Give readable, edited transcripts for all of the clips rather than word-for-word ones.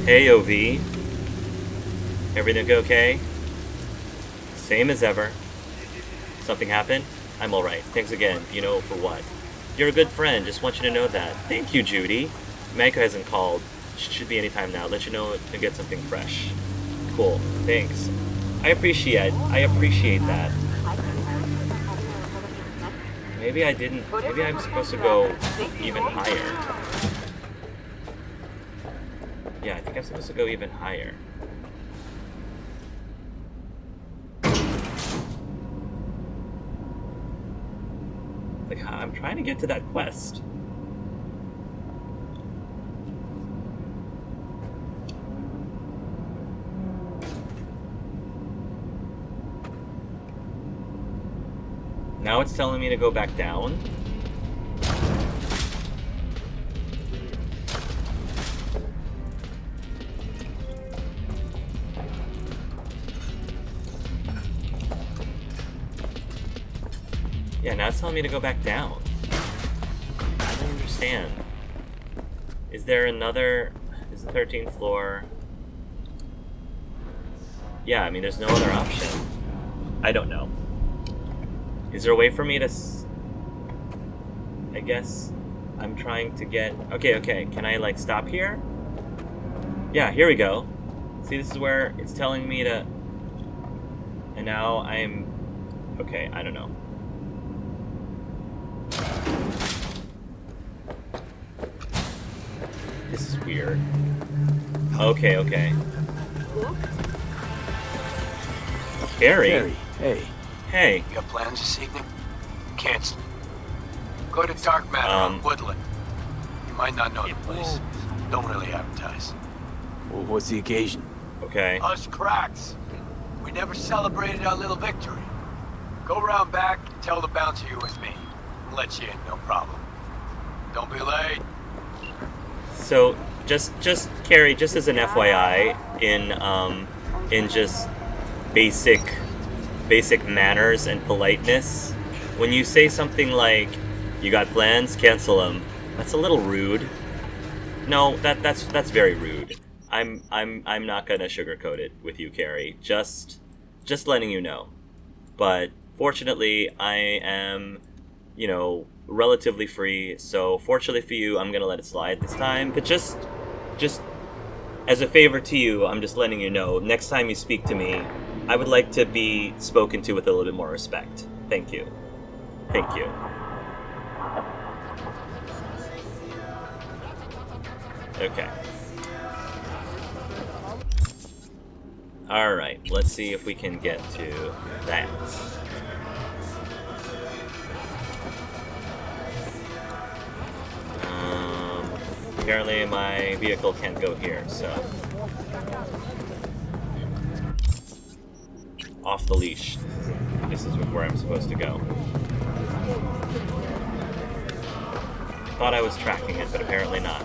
Hey, OV. Everything okay? Same as ever. Something happened? I'm alright. Thanks again. You know for what? You're a good friend. Just want you to know that. Thank you, Judy. Manko hasn't called. Should be any time now. Let you know to get something fresh. Cool. Thanks. I appreciate that. Maybe I didn't. Maybe I'm supposed to go even higher. Yeah, I think I'm supposed to go even higher. Like, I'm trying to get to that quest. Now it's telling me to go back down. Yeah, now it's telling me to go back down. I don't understand. Is there another... Is the 13th floor... Yeah, I mean, there's no other option. I don't know. Is there a way for me to... I guess I'm trying to get... Okay. Can I, like, stop here? Yeah, here we go. See, this is where it's telling me to... And now I'm... Okay, I don't know. This is weird. Okay. Kerry? Hey. Hey. You got plans this evening? Cancel. Go to Dark Matter on Woodland. You might not know the place. Don't really advertise. Well, what's the occasion? Okay. Us cracks. We never celebrated our little victory. Go around back and tell the bouncer you're with me. I'll let you in, no problem. Don't be late. So, just Kerry, just as an FYI, in just basic manners and politeness, when you say something like, "You got plans? Cancel them," that's a little rude. No, that's very rude. I'm not gonna sugarcoat it with you, Kerry. Just letting you know. But fortunately, I am, relatively free, so fortunately for you, I'm gonna let it slide this time. But just as a favor to you, I'm just letting you know, next time you speak to me, I would like to be spoken to with a little bit more respect. Thank you. Okay. Alright, let's see if we can get to that. Apparently my vehicle can't go here, so... Off the leash. This is where I'm supposed to go. Thought I was tracking it, but apparently not.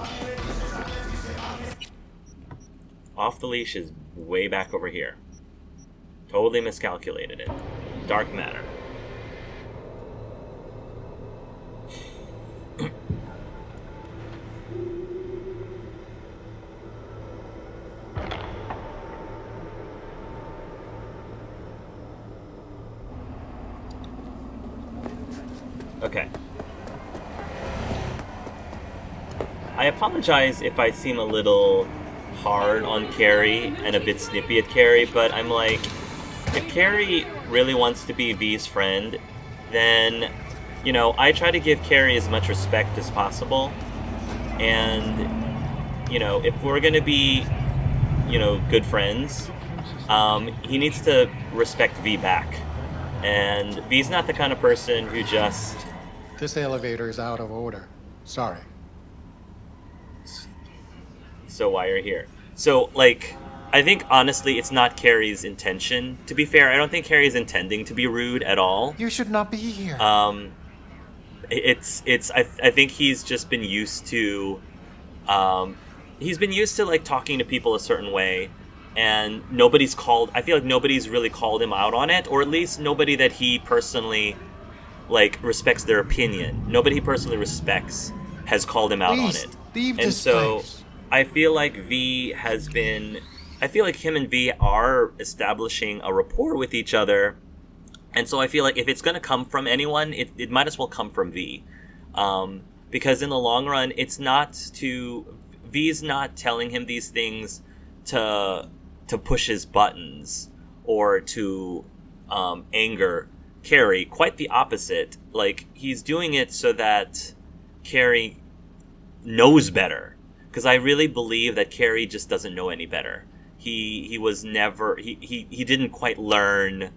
Off the leash is way back over here. Totally miscalculated it. Dark matter. Okay. I apologize if I seem a little hard on Kerry and a bit snippy at Kerry, but I'm like, if Kerry really wants to be V's friend, then, I try to give Kerry as much respect as possible. And, if we're gonna be, good friends, he needs to respect V back. And V's not the kind of person who just... This elevator is out of order. Sorry. So why are you here? So, I think, honestly, it's not Kerry's intention. To be fair, I don't think Kerry's intending to be rude at all. You should not be here. I think he's just been used to... talking to people a certain way, and I feel like nobody's really called him out on it, or at least nobody that he personally, respects their opinion. Nobody he personally respects has called him out on it. Leave and this so, place. I feel like I feel like him and V are establishing a rapport with each other. And so I feel like if it's going to come from anyone, it might as well come from V. Because in the long run, V's not telling him these things to push his buttons or to anger Kerry. Quite the opposite. Like, he's doing it so that Kerry knows better. Because I really believe that Kerry just doesn't know any better. He was never... He didn't quite learn,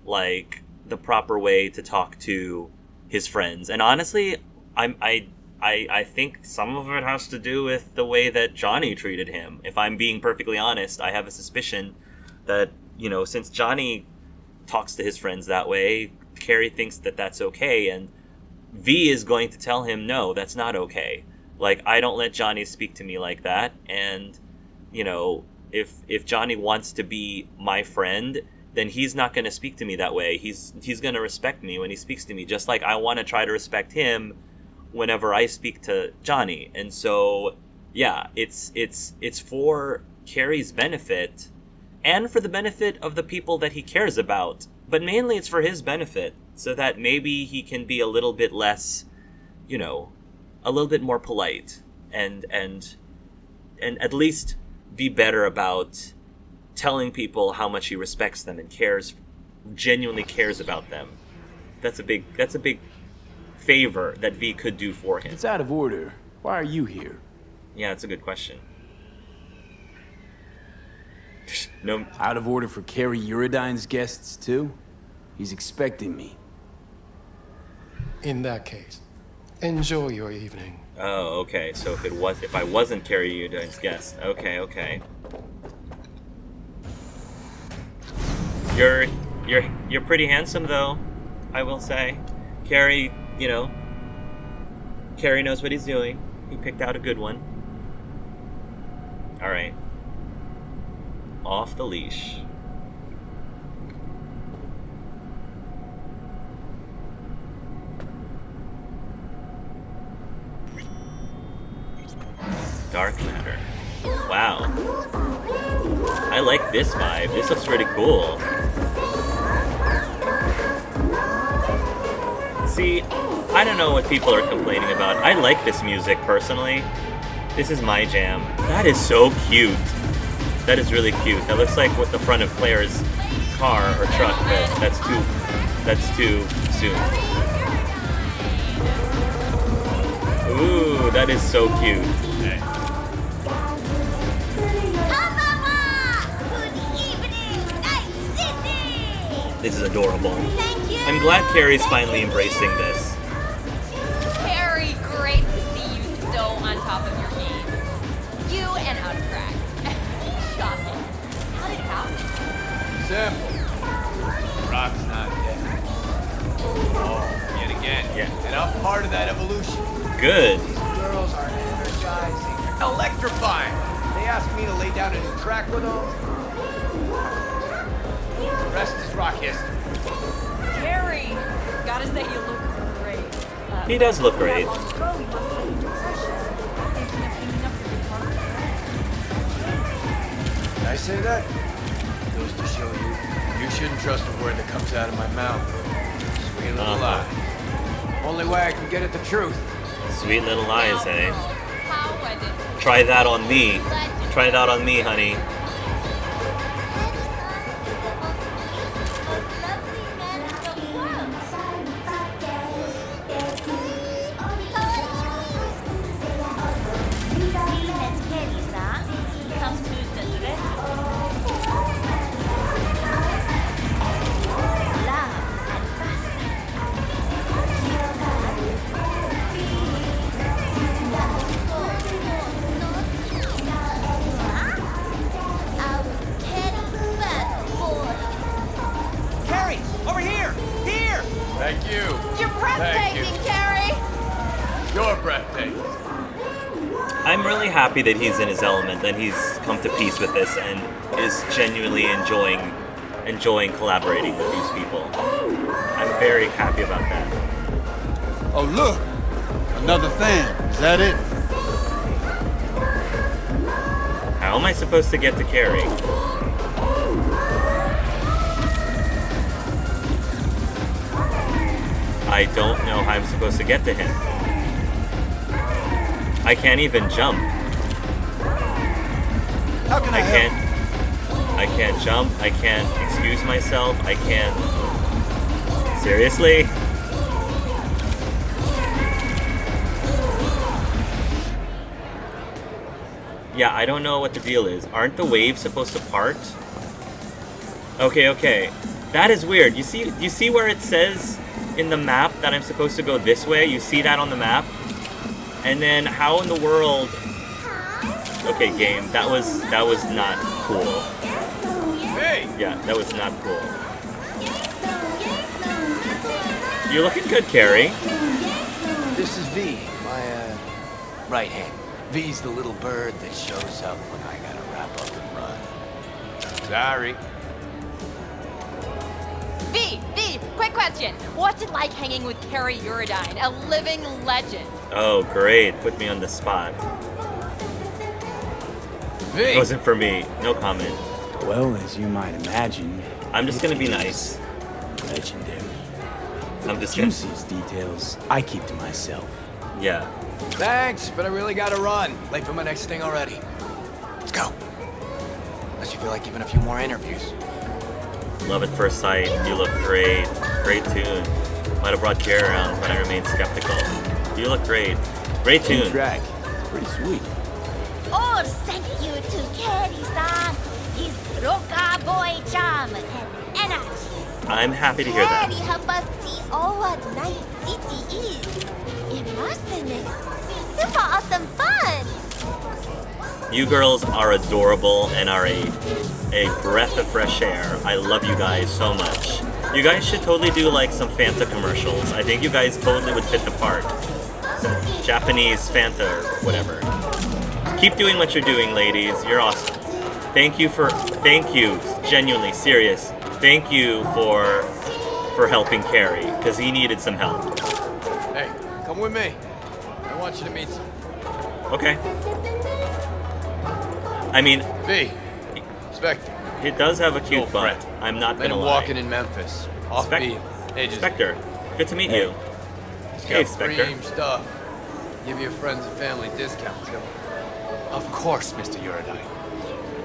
like, the proper way to talk to his friends. And honestly, I think some of it has to do with the way that Johnny treated him. If I'm being perfectly honest, I have a suspicion that, you know, since Johnny talks to his friends that way, Kerry thinks that that's okay, and V is going to tell him, no, that's not okay. Like, I don't let Johnny speak to me like that, and, you know, if Johnny wants to be my friend, then he's not going to speak to me that way. He's going to respect me when he speaks to me, just like I want to try to respect him whenever I speak to Johnny. And so, yeah, it's for Kerry's benefit and for the benefit of the people that he cares about. But mainly it's for his benefit, so that maybe he can be a little bit less, you know, a little bit more polite and at least be better about telling people how much he respects them and genuinely cares about them. That's a big favor that V could do for him. It's out of order. Why are you here? Yeah, that's a good question. No. Out of order for Kerry Eurodyne's guests, too? He's expecting me. In that case, enjoy your evening. Oh, okay. So if I wasn't Kerry Eurodyne's guest, okay. You're pretty handsome, though, I will say. Kerry, you know, Kerry knows what he's doing. He picked out a good one. All right. Off the leash. Dark matter. Wow. I like this vibe. This looks pretty cool. See, I don't know what people are complaining about. I like this music personally. This is my jam. That is so cute. That is really cute. That looks like what the front of Claire's car or truck, but that's too soon. Ooh, that is so cute. This is adorable. Thank you. I'm glad Kerry's finally embracing this. Kerry, great to see you so on top of your game. You and out of crack. Shocking. How did it happen? Simple. Rock's not dead. Oh, yet again. Yeah. And I'm part of that evolution. Good. These girls are energizing, electrifying. They asked me to lay down a new track with them. The rest is rock history. Kerry, gotta say you look great. He does look great. Did I say that? Goes to show you shouldn't trust a word that comes out of my mouth. Sweet little lie. Only way I can get at the truth. Sweet little lies, eh? How was it? Try that on me. Try that on me, honey. Thank you. You're breathtaking, Kerry! You're breathtaking. I'm really happy that he's in his element, that he's come to peace with this and is genuinely enjoying collaborating with these people. I'm very happy about that. Oh, look! Another fan. Is that it? How am I supposed to get to Kerry? I don't know how I'm supposed to get to him. I can't even jump. How can I help? I can't jump. I can't excuse myself. I can't. Seriously? Yeah, I don't know what the deal is. Aren't the waves supposed to part? Okay, okay. That is weird. You see where it says in the map that I'm supposed to go this way? You see that on the map? And then how in the world? Okay, game. That was not cool. Hey! Yeah, that was not cool. You're looking good, Kerry. This is V, my, right hand. V's the little bird that shows up when I gotta wrap up and run. Sorry. V, quick question. What's it like hanging with Kerry Eurodyne, a living legend? Oh, great. Put me on the spot. V! It wasn't for me. No comment. Well, as you might imagine, I'm just gonna be nice. legendary. I'm just gonna... Juiciest details I keep to myself. Yeah. Thanks, but I really gotta run. Late for my next thing already. Let's go. Unless you feel like giving a few more interviews. Love at first sight. You look great. Great tune. Might have brought Kerry around, but I remain skeptical. You look great. Great Good tune. track. Pretty sweet. Oh, thank you to Kerry-san. His rocker boy charm and energy. I'm happy to hear that. Kerry help us see all what Night City is. Immersiveness. Super awesome fun. You girls are adorable and are a breath of fresh air. I love you guys so much. You guys should totally do like some Fanta commercials. I think you guys totally would fit the part. Some Japanese Fanta or whatever. Keep doing what you're doing, ladies. You're awesome. Thank you, genuinely serious. Thank you for helping Kerry, because he needed some help. Hey, come with me. I want you to meet some. Okay. I mean, V, Spectre. it does have a cute Old butt. friend. I'm not Met gonna him lie. walking in Memphis. Off Spec- beat. Ages. Spectre, good to meet Hey. you. He's Hey, got Spectre. premium stuff. Give your friends and family discounts. Of course, Mr. Eurodyne.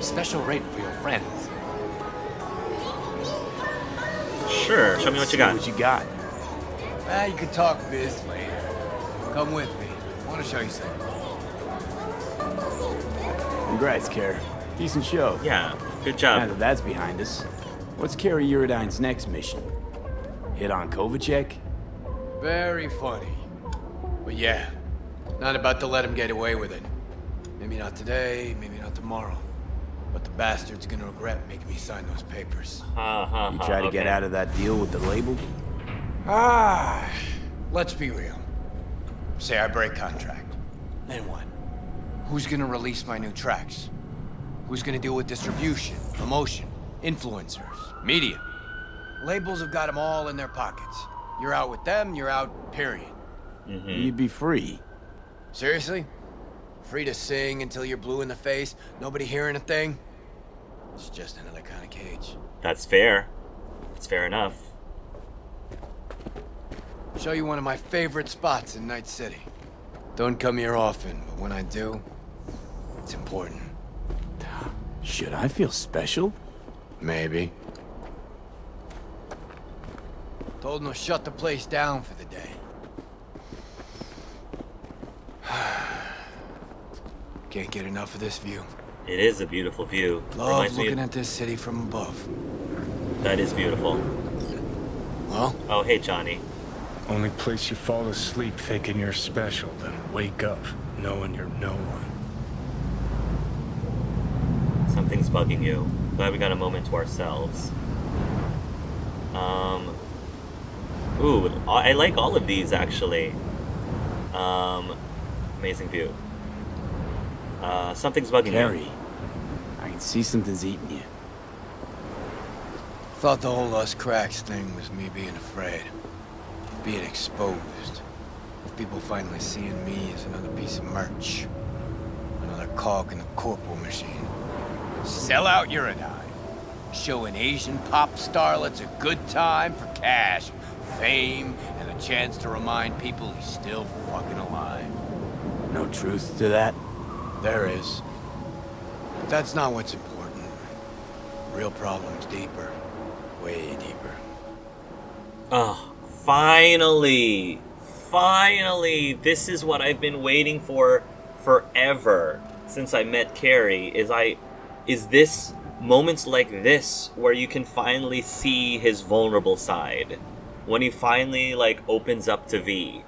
Special rate for your friends. Sure, show me what you See got. What you got? Ah, you can talk biz later. Come with me. I want to show you something. Congrats, Kerry. Decent show. Yeah, good Now job. that that's behind us, what's Kerry Eurodyne's next mission? Hit on Kovacek? Very funny. But yeah, not about to let him get away with it. Maybe not today, maybe not tomorrow. But the bastard's gonna regret making me sign those papers. You try to get out of that deal with the label? Ah, let's be real. Say I break contract. Then what? Who's gonna release my new tracks? Who's gonna deal with distribution, promotion, influencers, media? Labels have got them all in their pockets. You're out with them, you're out, period. You'd be free. Seriously? Free to sing until you're blue in the face, nobody hearing a thing? It's just another kind of cage. That's fair. It's fair enough. Show you one of my favorite spots in Night City. Don't come here often, but when I do, it's important. Should I feel special? Maybe. Told him to shut the place down for the day. Can't get enough of this view. It is a beautiful view. Love Reminds me looking of- at this city from above. That is beautiful. Well, Oh, hey, Johnny. Only place you fall asleep thinking you're special, then wake up knowing you're no one. Something's bugging you. Glad we got a moment to ourselves. Ooh, I like all of these, actually. Amazing view. Something's bugging Kerry, you. I can see something's eating you. thought the whole us cracks thing was me being afraid. Being exposed. Of people finally seeing me as another piece of merch. Another cog in the corporal machine. Sell out Uridine. Show an Asian pop starlets a good time for cash, fame, and a chance to remind people he's still fucking alive. No truth to that? There is. But that's not what's important. Real problem's deeper. Way deeper. Oh, finally! Finally! This is what I've been waiting for forever since I met Kerry. Is this moments like this where you can finally see his vulnerable side. When he finally, like, opens up to V.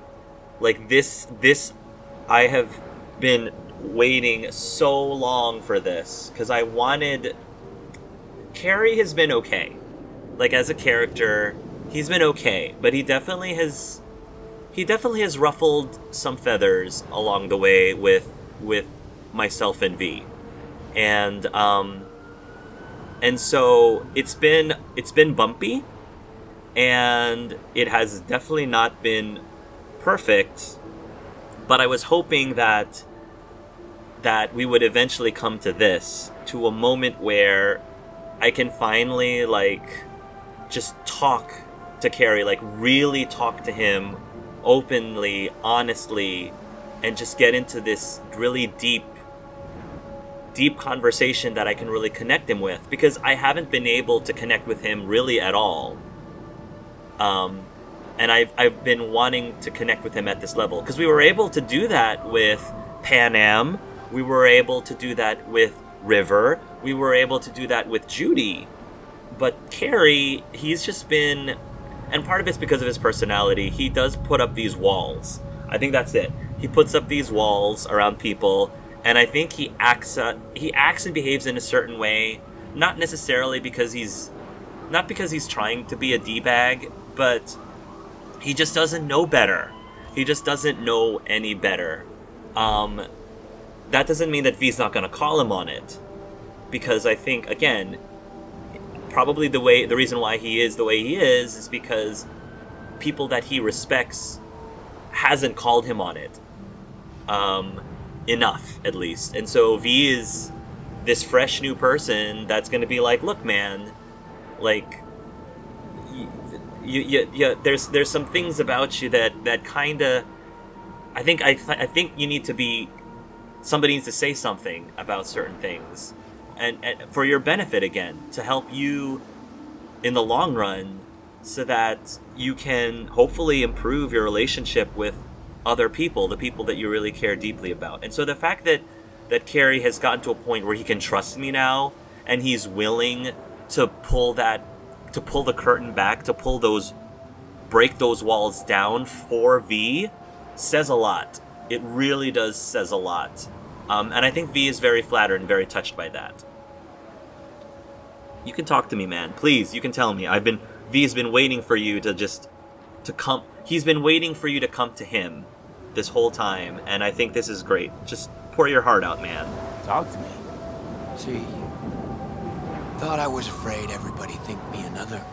Like, this, I have been waiting so long for this. Because I wanted... Kerry has been okay. Like, as a character, he's been okay. But he definitely has ruffled some feathers along the way with myself and V. And so it's been bumpy, and it has definitely not been perfect, but I was hoping that we would eventually come to this, to a moment where I can finally, like, just talk to Kerry, like, really talk to him openly, honestly, and just get into this really deep conversation that I can really connect him with, because I haven't been able to connect with him really at all. And I've been wanting to connect with him at this level, because we were able to do that with Pan Am, we were able to do that with River, we were able to do that with Judy, but Kerry, he's just been, and part of it's because of his personality, he does put up these walls. I think that's it. He puts up these walls around people, and I think he acts and behaves in a certain way, not necessarily because he's trying to be a D-bag, but he just doesn't know better. He just doesn't know any better. That doesn't mean that V's not going to call him on it, because I think, again, probably the reason why he is the way he is because people that he respects hasn't called him on it. Enough, at least. And so V is this fresh new person that's going to be like, look, man, like, there's some things about you that kind of, I think you need to be, somebody needs to say something about certain things, and for your benefit, again, to help you in the long run, so that you can hopefully improve your relationship with other people, the people that you really care deeply about. And so the fact that Kerry has gotten to a point where he can trust me now, and he's willing to pull the curtain back, to break those walls down for V, says a lot. It really does says a lot. And I think V is very flattered and very touched by that. You can talk to me, man. Please, you can tell me. V has been waiting for you to come. He's been waiting for you to come to him this whole time, and I think this is great. Just pour your heart out, man. Talk to me. Gee, thought I was afraid everybody'd think me another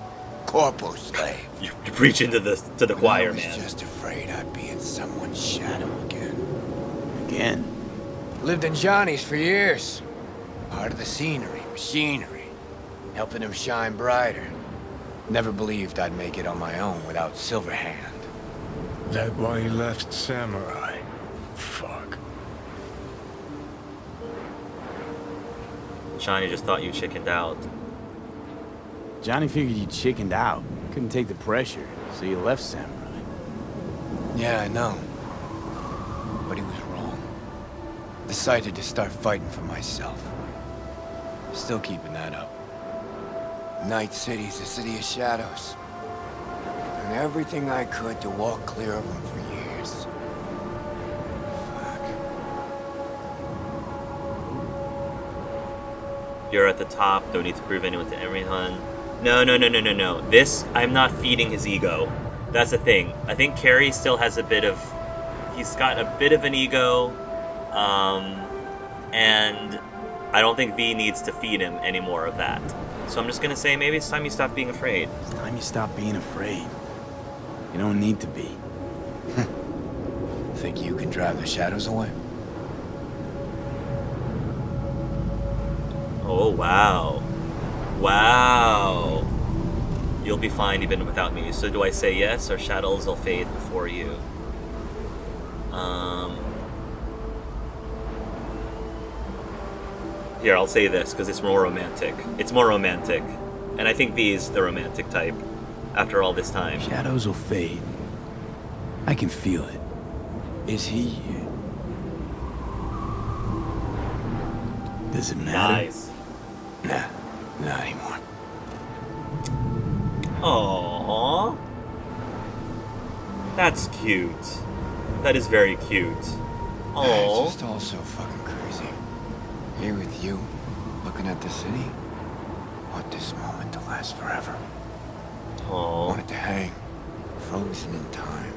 corpo slave. You're preaching to the choir, man. I was just afraid I'd be in someone's shadow again. Again? Lived in Johnny's for years. Part of the scenery, machinery, helping him shine brighter. Never believed I'd make it on my own without Silverhand. That why you left Samurai? Fuck. Johnny just thought you chickened out. Johnny figured you chickened out. Couldn't take the pressure, so you left Samurai. Yeah, I know. But he was wrong. Decided to start fighting for myself. Still keeping that up. Night City's a city of shadows. Doing everything I could to walk clear of them for years. Fuck. You're at the top, don't need to prove anyone to everyone. No. This, I'm not feeding his ego. That's the thing. I think Kerry still has he's got a bit of an ego, and I don't think V needs to feed him any more of that. So I'm just gonna say, maybe it's time you stop being afraid. It's time you stop being afraid. You don't need to be. Think you can drive the shadows away? Oh, wow. Wow. You'll be fine even without me. So do I say yes, or shadows will fade before you? Here, I'll say this, because it's more romantic. It's more romantic. And I think V's the romantic type, after all this time. Shadows will fade. I can feel it. Is he... Does it matter? Nice. Nah, not anymore. Aww. That's cute. That is very cute. It's Aww. just all so fucking crazy. Here with you, looking at the city. Want this moment to last forever. Aww. Want it to hang, frozen in time,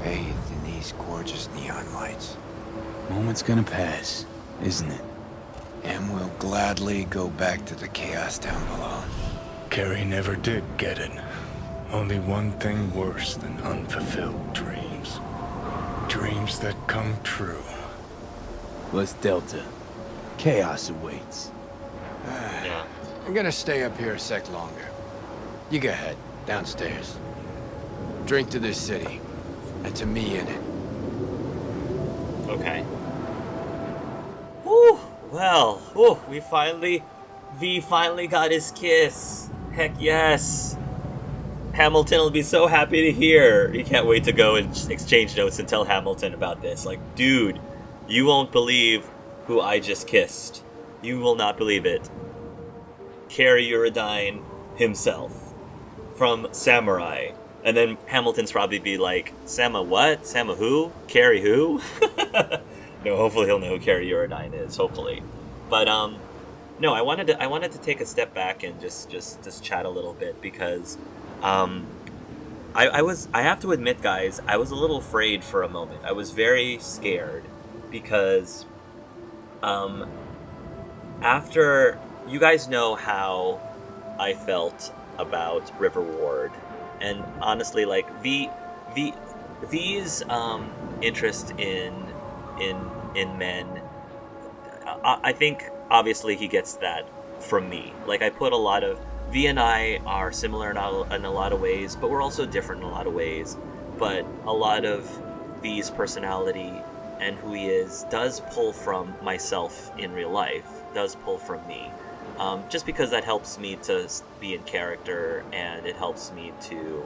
bathed in these gorgeous neon lights. Moment's gonna pass, isn't it? And we'll gladly go back to the chaos down below. Kerry never did get it. Only one thing worse than unfulfilled dreams. Dreams that come true. What's Delta? Chaos awaits. Yeah. I'm gonna stay up here a sec longer. You go ahead, downstairs. Drink to this city, and to me in it. Okay. Whew. Well, whew, V finally got his kiss. Heck yes. Hamilton will be so happy to hear. He can't wait to go and exchange notes and tell Hamilton about this. Like, dude, you won't believe who I just kissed. You will not believe it. Kerry Eurodyne himself. From Samurai. And then Hamilton's probably be like, Sama what? Sama who? Kerry who? No, hopefully he'll know who Kerry Eurodyne is, hopefully. But no, I wanted to take a step back and just chat a little bit, because I have to admit, guys, I was a little afraid for a moment. I was very scared because after, you guys know how I felt about River Ward, and honestly, like V's interest in men, I think obviously he gets that from me. Like, I put a lot of, V and I are similar in a lot of ways, but we're also different in a lot of ways. But a lot of V's personality and who he is does pull from myself in real life, does pull from me. Just because that helps me to be in character, and it helps me to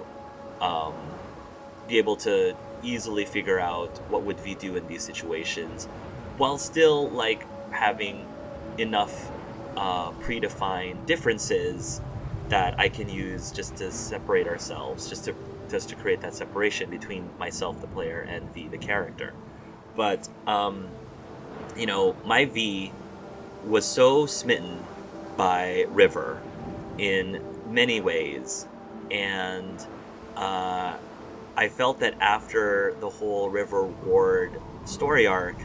be able to easily figure out what would V do in these situations, while still like having enough predefined differences that I can use just to separate ourselves, just to create that separation between myself, the player, and V, the character. But you know, my V was so smitten by River in many ways, and I felt that after the whole River Ward story arc,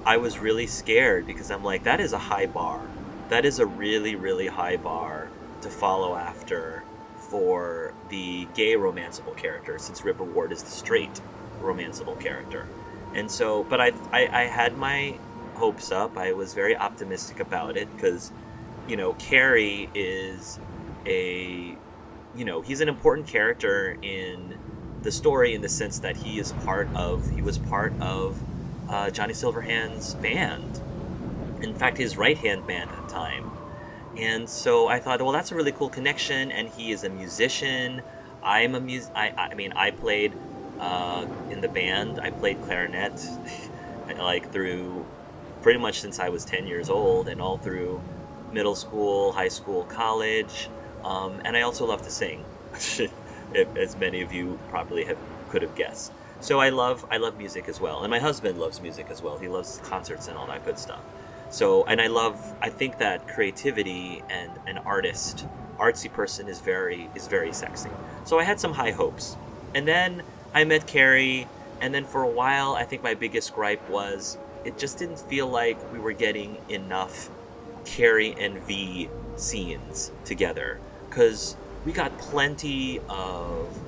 I was really scared, because I'm like, that is a high bar. That is a really, really high bar to follow after for the gay romanceable character, since River Ward is the straight romanceable character. And so, but I had my hopes up. I was very optimistic about it, because, you know, Kerry is he's an important character in the story, in the sense that he was part of Johnny Silverhand's band. In fact, his right-hand band at the time. And so I thought, well, that's a really cool connection, and he is a musician. I mean, I played in the band. I played clarinet like through pretty much since I was 10 years old, and all through middle school, high school, college. And I also love to sing, as many of you probably could have guessed. So I love music as well, and my husband loves music as well. He loves concerts and all that good stuff. So, and I think that creativity and an artsy person is very sexy. So I had some high hopes. And then I met Kerry, and then for a while, I think my biggest gripe was it just didn't feel like we were getting enough Kerry and V scenes together, because we got plenty of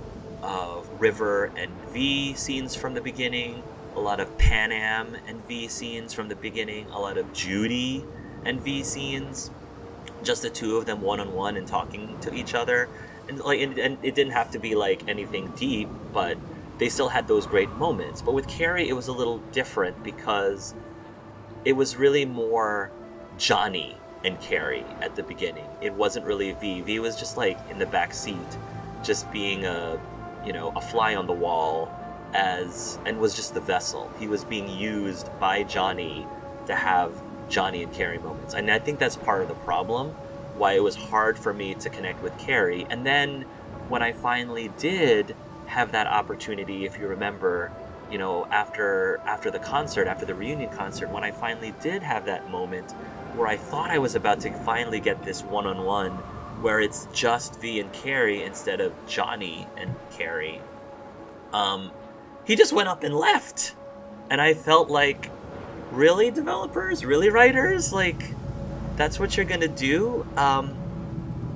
River and V scenes from the beginning, a lot of Pan Am and V scenes from the beginning, a lot of Judy and V scenes. just the two of them one-on-one and talking to each other, and it didn't have to be like anything deep, but they still had those great moments. But with Kerry, it was a little different because it was really more Johnny and Kerry at the beginning. It wasn't really V. V was just like in the back seat, just being a fly on the wall, and was just the vessel. He was being used by Johnny to have Johnny and Kerry moments. And I think that's part of the problem, why it was hard for me to connect with Kerry. And then when I finally did have that opportunity, if you remember, after the concert, after the reunion concert, when I finally did have that moment where I thought I was about to finally get this one-on-one where it's just V and Kerry instead of Johnny and Kerry, he just went up and left. And I felt like, really, developers? Really, writers? Like, that's what you're gonna do? And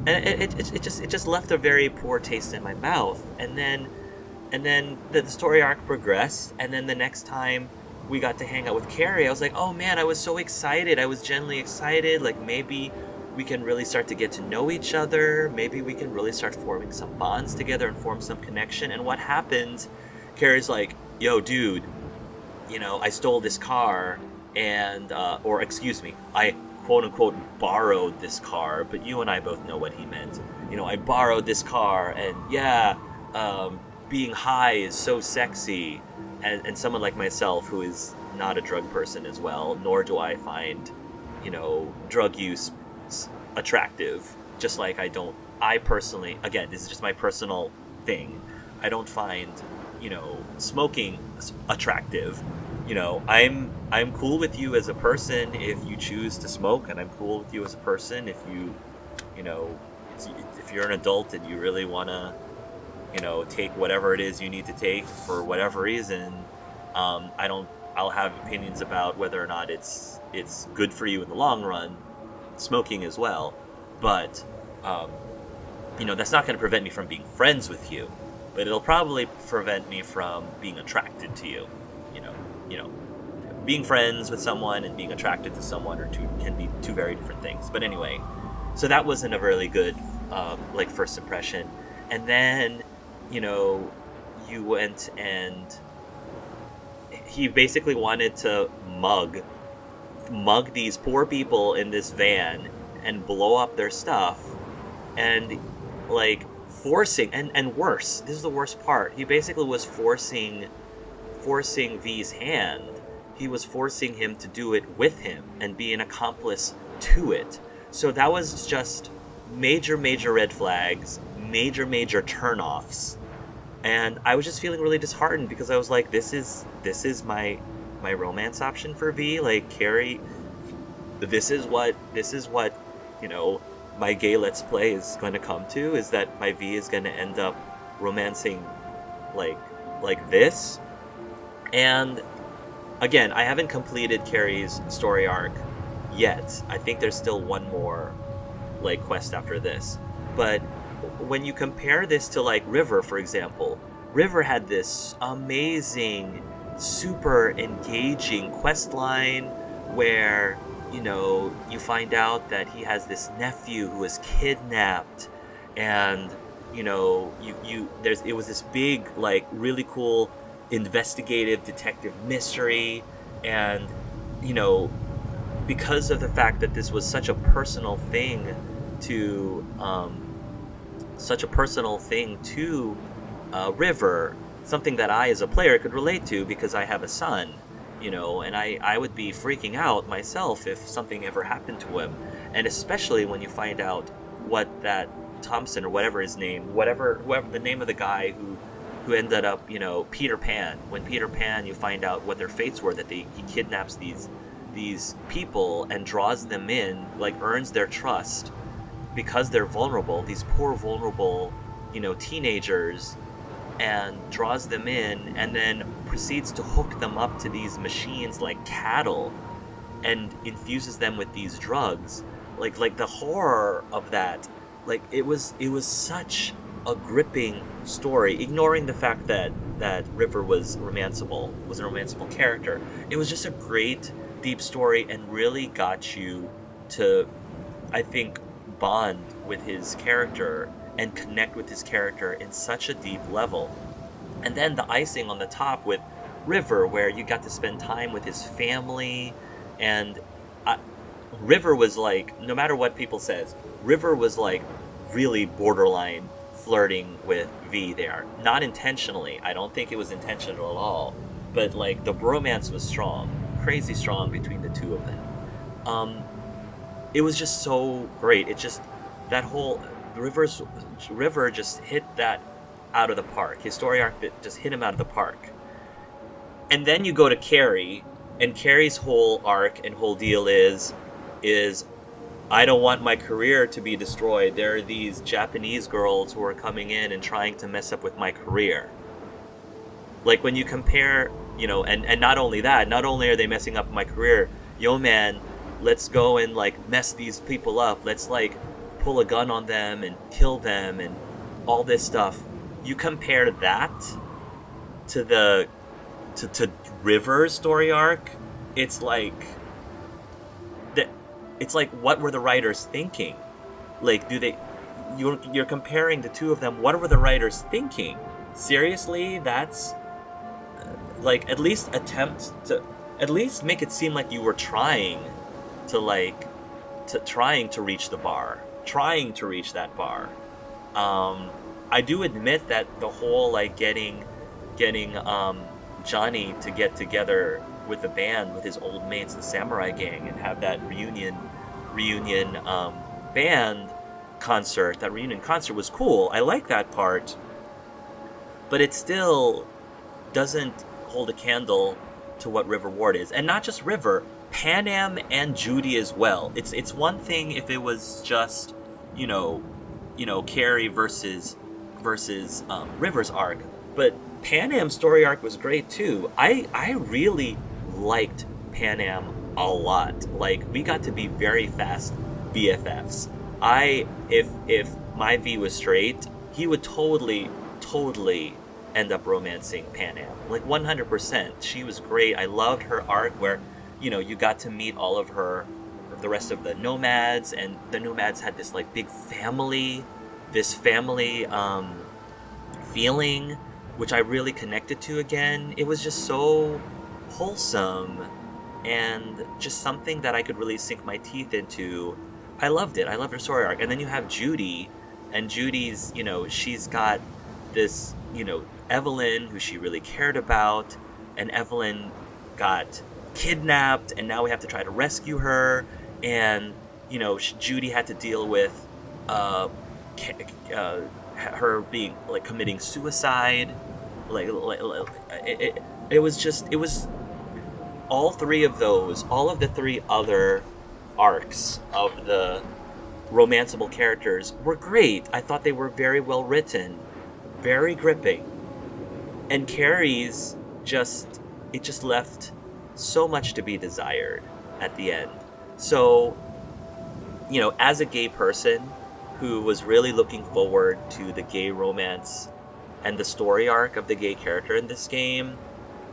it just left a very poor taste in my mouth. And then the story arc progressed, and then the next time we got to hang out with Kerry, I was like, oh man, I was so excited. I was genuinely excited. Like, maybe we can really start to get to know each other. Maybe we can really start forming some bonds together and form some connection. And what happens, Kerry's like, yo, dude, I stole this car, and, or excuse me, I quote-unquote borrowed this car, but you and I both know what he meant. I borrowed this car, and yeah, being high is so sexy. And someone like myself, who is not a drug person as well, nor do I find, drug use attractive. Just like I personally, again, this is just my personal thing, I don't find, smoking attractive. I'm cool with you as a person if you choose to smoke, and I'm cool with you as a person if if you're an adult and you really want to, take whatever it is you need to take for whatever reason. I'll have opinions about whether or not it's good for you in the long run, smoking as well. But, that's not going to prevent me from being friends with you, but it'll probably prevent me from being attracted to you. Being friends with someone and being attracted to someone can be two very different things. But anyway, so that wasn't a really good, first impression. And then, you went and he basically wanted to mug these poor people in this van and blow up their stuff, and forcing, and worse, this is the worst part, he basically was forcing V's hand. He was forcing him to do it with him and be an accomplice to it. So that was just major red flags, major turnoffs. And I was just feeling really disheartened because I was like, this is my romance option for V. Like, Kerry, this is what my gay Let's Play is going to come to, is that my V is going to end up romancing like this. And again, I haven't completed Kerry's story arc yet. I think there's still one more quest after this. But when you compare this to River, for example, River had this amazing, super engaging quest line where, you find out that he has this nephew who is kidnapped, and, it was this big, really cool investigative detective mystery. And, because of the fact that this was such a personal thing to River, something that I as a player could relate to because I have a son, and I would be freaking out myself if something ever happened to him. And especially when you find out what that Thompson, or whatever his name, whoever the name of the guy who ended up, Peter Pan. When Peter Pan, you find out what their fates were, that he kidnaps these people and draws them in, earns their trust because they're vulnerable, these poor vulnerable, teenagers, and draws them in and then proceeds to hook them up to these machines like cattle and infuses them with these drugs. Like the horror of that, it was such a gripping story, ignoring the fact that River was a romanceable character. It was just a great deep story and really got you to, I think, bond with his character and connect with his character in such a deep level. And then the icing on the top with River, where you got to spend time with his family, and River was like, no matter what people says, River was like really borderline flirting with V there. Not intentionally. I don't think it was intentional at all. But like the bromance was strong, crazy strong between the two of them. It was just so great. It just, that whole River just hit that out of the park. His story arc just hit him out of the park. And then you go to Kerry, and Kerry's whole arc and whole deal is I don't want my career to be destroyed. There are these Japanese girls who are coming in and trying to mess up with my career. Like when you compare, you know, and not only that, not only are they messing up my career, yo man, let's go and like mess these people up. Let's like pull a gun on them and kill them and all this stuff. You compare that to to River's story arc, it's like what were the writers thinking? Like, you're comparing the two of them. What were the writers thinking? Seriously, that's like, at least attempt to at least make it seem like you were trying to reach the bar, trying to reach that bar. I do admit that the whole like getting Johnny to get together with the band, with his old mates, the Samurai Gang, and have that reunion band concert. That reunion concert was cool. I like that part, but it still doesn't hold a candle to what River Ward is, and not just River, Panam and Judy as well. It's one thing if it was just you know Kerry versus River's arc, but Panam's story arc was great too. I really liked Panam a lot. Like, we got to be very fast BFFs. If my V was straight, he would totally end up romancing Panam. Like 100%. She was great. I loved her arc where, you got to meet all of the rest of the nomads, and the nomads had this like big family, feeling, which I really connected to again. It was just so wholesome and just something that I could really sink my teeth into. I loved it. I loved her story arc. And then you have Judy, and Judy's, she's got this, Evelyn, who she really cared about, and Evelyn got kidnapped, and now we have to try to rescue her, and, Judy had to deal with her being, like, committing suicide. It was all of the three other arcs of the romanceable characters were great. I thought they were very well written, very gripping. And Carrie's just left so much to be desired at the end. So, as a gay person who was really looking forward to the gay romance and the story arc of the gay character in this game,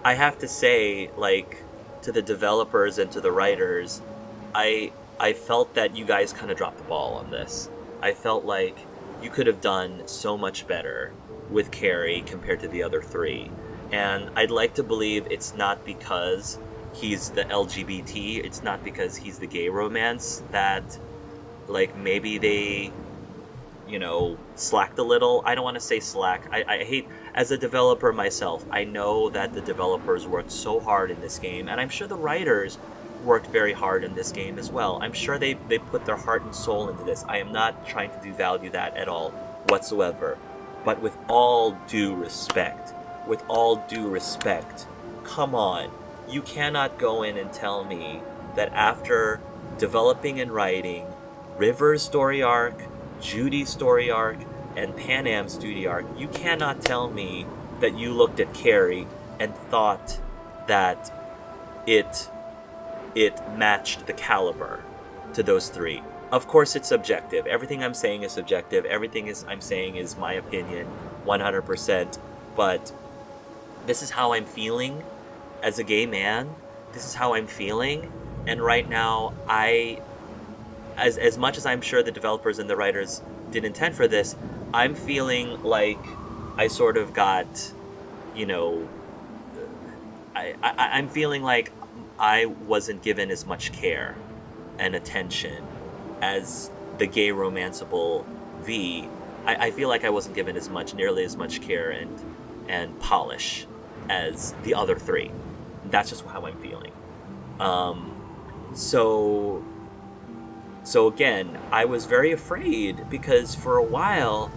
I have to say, like, to the developers and to the writers, I felt that you guys kind of dropped the ball on this. I felt like you could have done so much better with Kerry compared to the other three. And I'd like to believe it's not because he's the LGBT, it's not because he's the gay romance, that, like, maybe they, slacked a little. I don't want to say slack. I hate, as a developer myself, I know that the developers worked so hard in this game, and I'm sure the writers worked very hard in this game as well. I'm sure they put their heart and soul into this. I am not trying to devalue that at all whatsoever. But with all due respect, come on. You cannot go in and tell me that after developing and writing River's story arc, Judy's story arc, and Panam's story arc, you cannot tell me that you looked at Kerry and thought that it matched the caliber to those three. Of course, it's subjective. Everything I'm saying is subjective. Everything I'm saying is my opinion, 100%. But this is how I'm feeling as a gay man. This is how I'm feeling. And right now, as much as I'm sure the developers and the writers did intend for this, I'm feeling like I sort of got, you know, I'm feeling like I wasn't given as much care and attention as the gay romanceable V. I feel like I wasn't given nearly as much care and polish as the other three. That's just how I'm feeling. So again, I was very afraid because for a while,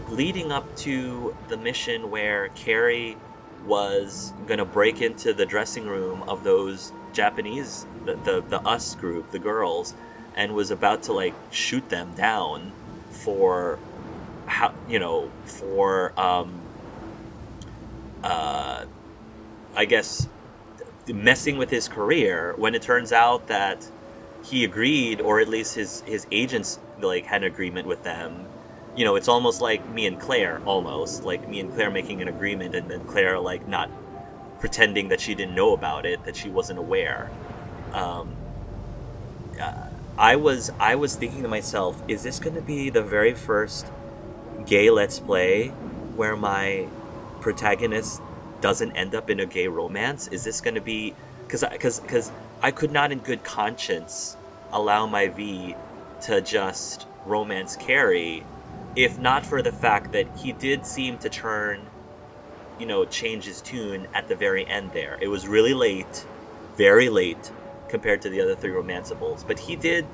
leading up to the mission where Kerry was gonna break into the dressing room of those Japanese, the us group, the girls, and was about to like shoot them down for I guess messing with his career, when it turns out that he agreed, or at least his agents like had an agreement with them. You know, it's almost like me and Claire, making an agreement, and then Claire like not pretending that she didn't know about it, that she wasn't aware. I was thinking to myself, is this going to be the very first gay Let's Play where my protagonist doesn't end up in a gay romance? Is this going to be... Because I could not in good conscience allow my V to just romance Kerry, if not for the fact that he did seem to change his tune at the very end there. It was really late, very late, compared to the other three romanceables, but he did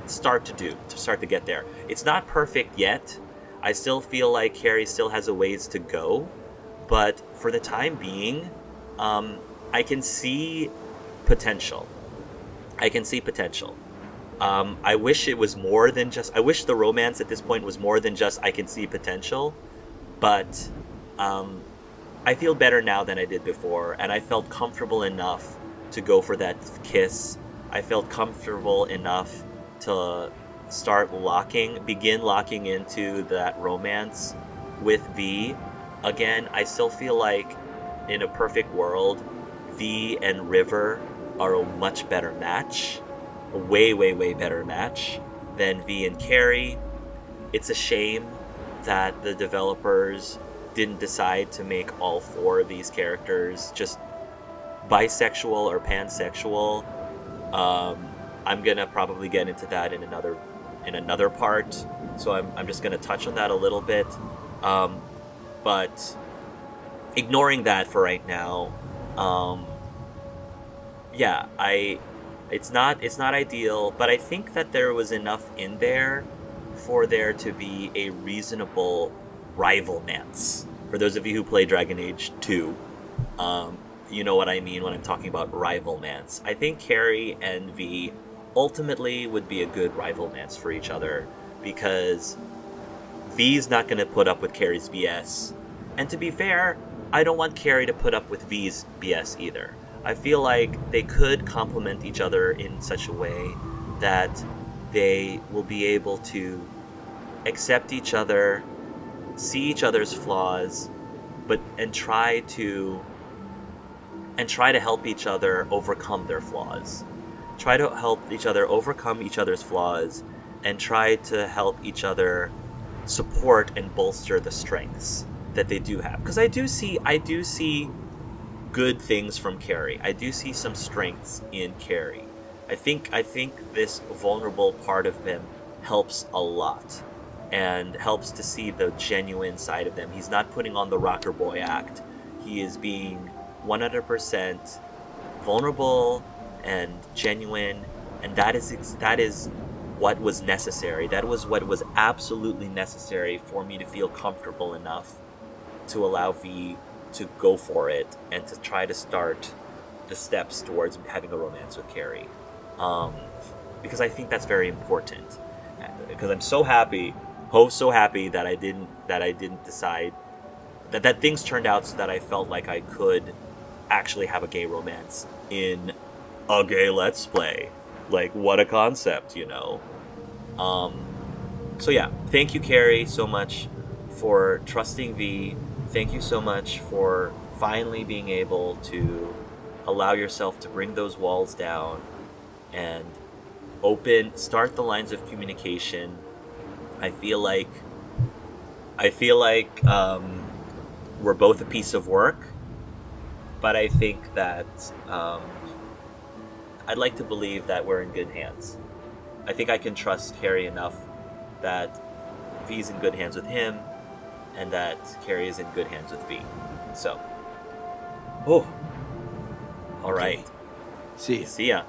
start to get there. It's not perfect yet. I still feel like Kerry still has a ways to go, but for the time being, I can see potential. I wish it was more than just... I wish the romance at this point was more than just I can see potential, but I feel better now than I did before, and I felt comfortable enough to go for that kiss. I felt comfortable enough to begin locking into that romance with V. Again, I still feel like in a perfect world, V and River are a much better match. A way, way, way better match than V and Kerry. It's a shame that the developers didn't decide to make all four of these characters just bisexual or pansexual. I'm gonna probably get into that in another part, so I'm just gonna touch on that a little bit. But ignoring that for right now, it's not ideal, but I think that there was enough in there for there to be a reasonable rivalmance. For those of you who play Dragon Age 2, you know what I mean when I'm talking about rivalmance. I think Kerry and V ultimately would be a good rivalmance for each other, because V's not going to put up with Kerry's BS. And to be fair, I don't want Kerry to put up with V's BS either. I feel like they could complement each other in such a way that they will be able to accept each other, see each other's flaws, and try to help each other overcome their flaws. Try to help each other overcome each other's flaws, and try to help each other support and bolster the strengths that they do have. Because I do see good things from Kerry. I do see some strengths in Kerry. I think this vulnerable part of him helps a lot, and helps to see the genuine side of them. He's not putting on the rocker boy act. He is being 100% vulnerable and genuine, and that is what was necessary. That was what was absolutely necessary for me to feel comfortable enough to allow V to go for it and to try to start the steps towards having a romance with Kerry, because I think that's very important. Because I'm so happy that I didn't decide that things turned out so that I felt like I could actually have a gay romance in a gay Let's Play. Like, what a concept, you know? So yeah, thank you, Kerry, so much for trusting V. Thank you so much for finally being able to allow yourself to bring those walls down and start the lines of communication. I feel like we're both a piece of work, but I think that I'd like to believe that we're in good hands. I think I can trust Kerry enough that V's in good hands with him, and that Kerry is in good hands with V. So, all right. See ya. See ya.